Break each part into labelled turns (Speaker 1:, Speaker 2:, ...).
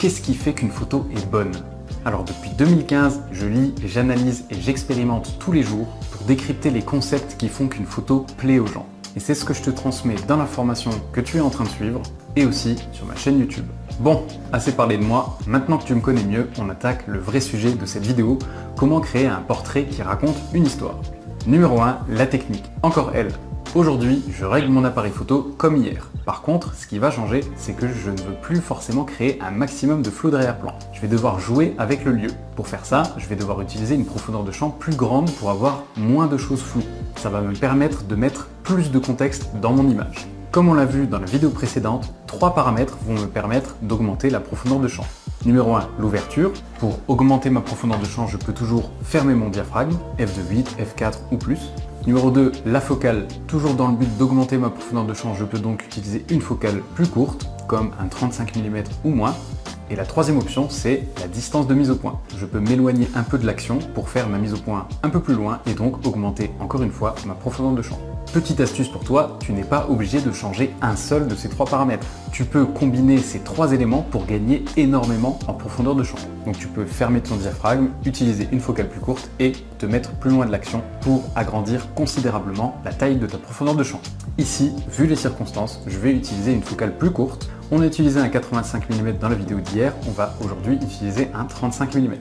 Speaker 1: Qu'est-ce qui fait qu'une photo est bonne? Alors depuis 2015, je lis, j'analyse et j'expérimente tous les jours pour décrypter les concepts qui font qu'une photo plaît aux gens. Et c'est ce que je te transmets dans la formation que tu es en train de suivre et aussi sur ma chaîne YouTube. Bon, assez parlé de moi, maintenant que tu me connais mieux, on attaque le vrai sujet de cette vidéo, comment créer un portrait qui raconte une histoire. Numéro 1, la technique. Encore elle. Aujourd'hui, je règle mon appareil photo comme hier. Par contre, ce qui va changer, c'est que je ne veux plus forcément créer un maximum de flou d'arrière-plan. Je vais devoir jouer avec le lieu. Pour faire ça, je vais devoir utiliser une profondeur de champ plus grande pour avoir moins de choses floues. Ça va me permettre de mettre plus de contexte dans mon image. Comme on l'a vu dans la vidéo précédente, 3 paramètres vont me permettre d'augmenter la profondeur de champ. Numéro 1, l'ouverture. Pour augmenter ma profondeur de champ, je peux toujours fermer mon diaphragme, f de 8, f4 ou plus. Numéro 2, la focale. Toujours dans le but d'augmenter ma profondeur de champ, je peux donc utiliser une focale plus courte, comme un 35 mm ou moins. Et la troisième option, c'est la distance de mise au point. Je peux m'éloigner un peu de l'action pour faire ma mise au point un peu plus loin et donc augmenter encore une fois ma profondeur de champ. Petite astuce pour toi, tu n'es pas obligé de changer un seul de ces 3 paramètres. Tu peux combiner ces 3 éléments pour gagner énormément en profondeur de champ. Donc tu peux fermer ton diaphragme, utiliser une focale plus courte et te mettre plus loin de l'action pour agrandir considérablement la taille de ta profondeur de champ. Ici, vu les circonstances, je vais utiliser une focale plus courte. On a utilisé un 85 mm dans la vidéo d'hier, on va aujourd'hui utiliser un 35 mm.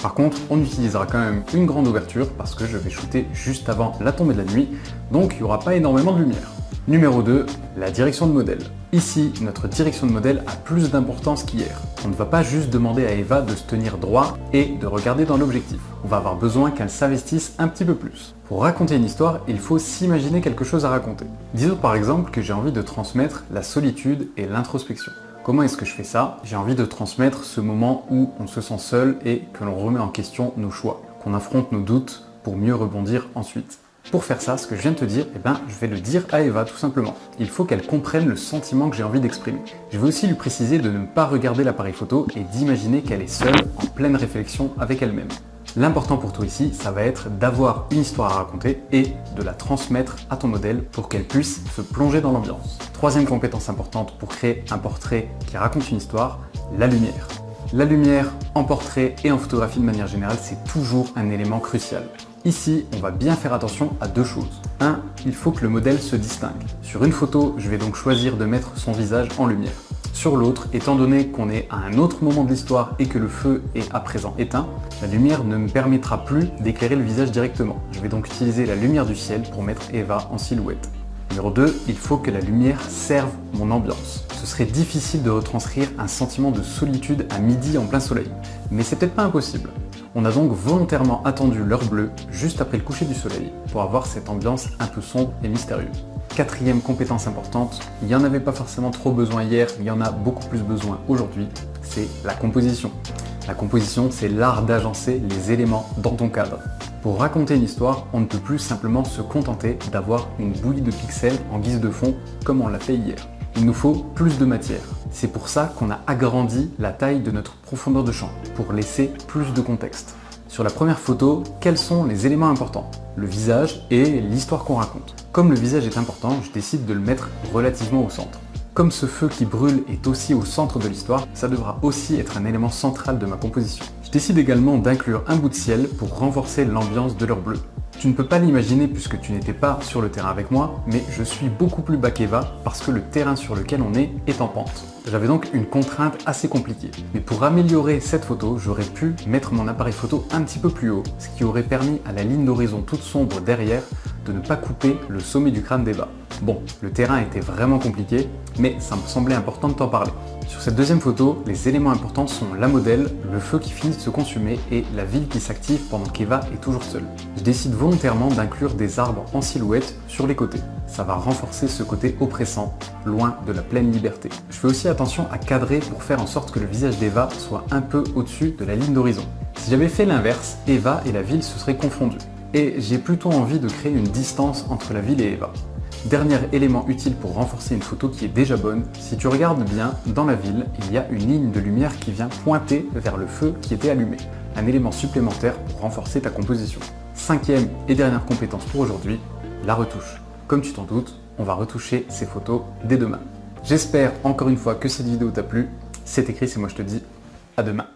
Speaker 1: Par contre, on utilisera quand même une grande ouverture parce que je vais shooter juste avant la tombée de la nuit, donc il n'y aura pas énormément de lumière. Numéro 2, la direction de modèle. Ici, notre direction de modèle a plus d'importance qu'hier. On ne va pas juste demander à Eva de se tenir droit et de regarder dans l'objectif. On va avoir besoin qu'elle s'investisse un petit peu plus. Pour raconter une histoire, il faut s'imaginer quelque chose à raconter. Disons par exemple que j'ai envie de transmettre la solitude et l'introspection. Comment est-ce que je fais ça? J'ai envie de transmettre ce moment où on se sent seul et que l'on remet en question nos choix, qu'on affronte nos doutes pour mieux rebondir ensuite. Pour faire ça, ce que je viens de te dire, je vais le dire à Eva tout simplement. Il faut qu'elle comprenne le sentiment que j'ai envie d'exprimer. Je vais aussi lui préciser de ne pas regarder l'appareil photo et d'imaginer qu'elle est seule, en pleine réflexion avec elle-même. L'important pour toi ici, ça va être d'avoir une histoire à raconter et de la transmettre à ton modèle pour qu'elle puisse se plonger dans l'ambiance. Troisième compétence importante pour créer un portrait qui raconte une histoire, la lumière. La lumière en portrait et en photographie de manière générale, c'est toujours un élément crucial. Ici, on va bien faire attention à 2 choses. 1. Il faut que le modèle se distingue. Sur une photo, je vais donc choisir de mettre son visage en lumière. Sur l'autre, étant donné qu'on est à un autre moment de l'histoire et que le feu est à présent éteint, la lumière ne me permettra plus d'éclairer le visage directement. Je vais donc utiliser la lumière du ciel pour mettre Eva en silhouette. Numéro 2, il faut que la lumière serve mon ambiance. Ce serait difficile de retranscrire un sentiment de solitude à midi en plein soleil, mais c'est peut-être pas impossible. On a donc volontairement attendu l'heure bleue, juste après le coucher du soleil, pour avoir cette ambiance un peu sombre et mystérieuse. Quatrième compétence importante, il n'y en avait pas forcément trop besoin hier, il y en a beaucoup plus besoin aujourd'hui, c'est la composition. La composition, c'est l'art d'agencer les éléments dans ton cadre. Pour raconter une histoire, on ne peut plus simplement se contenter d'avoir une bouillie de pixels en guise de fond, comme on l'a fait hier. Il nous faut plus de matière. C'est pour ça qu'on a agrandi la taille de notre profondeur de champ, pour laisser plus de contexte. Sur la première photo, quels sont les éléments importants? Le visage et l'histoire qu'on raconte. Comme le visage est important, je décide de le mettre relativement au centre. Comme ce feu qui brûle est aussi au centre de l'histoire, ça devra aussi être un élément central de ma composition. Je décide également d'inclure un bout de ciel pour renforcer l'ambiance de l'heure bleue. Tu ne peux pas l'imaginer puisque tu n'étais pas sur le terrain avec moi, mais je suis beaucoup plus bas qu'Eva parce que le terrain sur lequel on est en pente. J'avais donc une contrainte assez compliquée. Mais pour améliorer cette photo, j'aurais pu mettre mon appareil photo un petit peu plus haut, ce qui aurait permis à la ligne d'horizon toute sombre derrière de ne pas couper le sommet du crâne d'Eva. Bon, le terrain était vraiment compliqué, mais ça me semblait important de t'en parler. Sur cette deuxième photo, les éléments importants sont la modèle, le feu qui finit de se consumer et la ville qui s'active pendant qu'Eva est toujours seule. Je décide volontairement d'inclure des arbres en silhouette sur les côtés. Ça va renforcer ce côté oppressant, loin de la pleine liberté. Je fais aussi attention à cadrer pour faire en sorte que le visage d'Eva soit un peu au-dessus de la ligne d'horizon. Si j'avais fait l'inverse, Eva et la ville se seraient confondus. Et j'ai plutôt envie de créer une distance entre la ville et Eva. Dernier élément utile pour renforcer une photo qui est déjà bonne, si tu regardes bien, dans la ville, il y a une ligne de lumière qui vient pointer vers le feu qui était allumé. Un élément supplémentaire pour renforcer ta composition. Cinquième et dernière compétence pour aujourd'hui, la retouche. Comme tu t'en doutes, on va retoucher ces photos dès demain. J'espère encore une fois que cette vidéo t'a plu. C'est écrit, c'est moi je te dis À demain.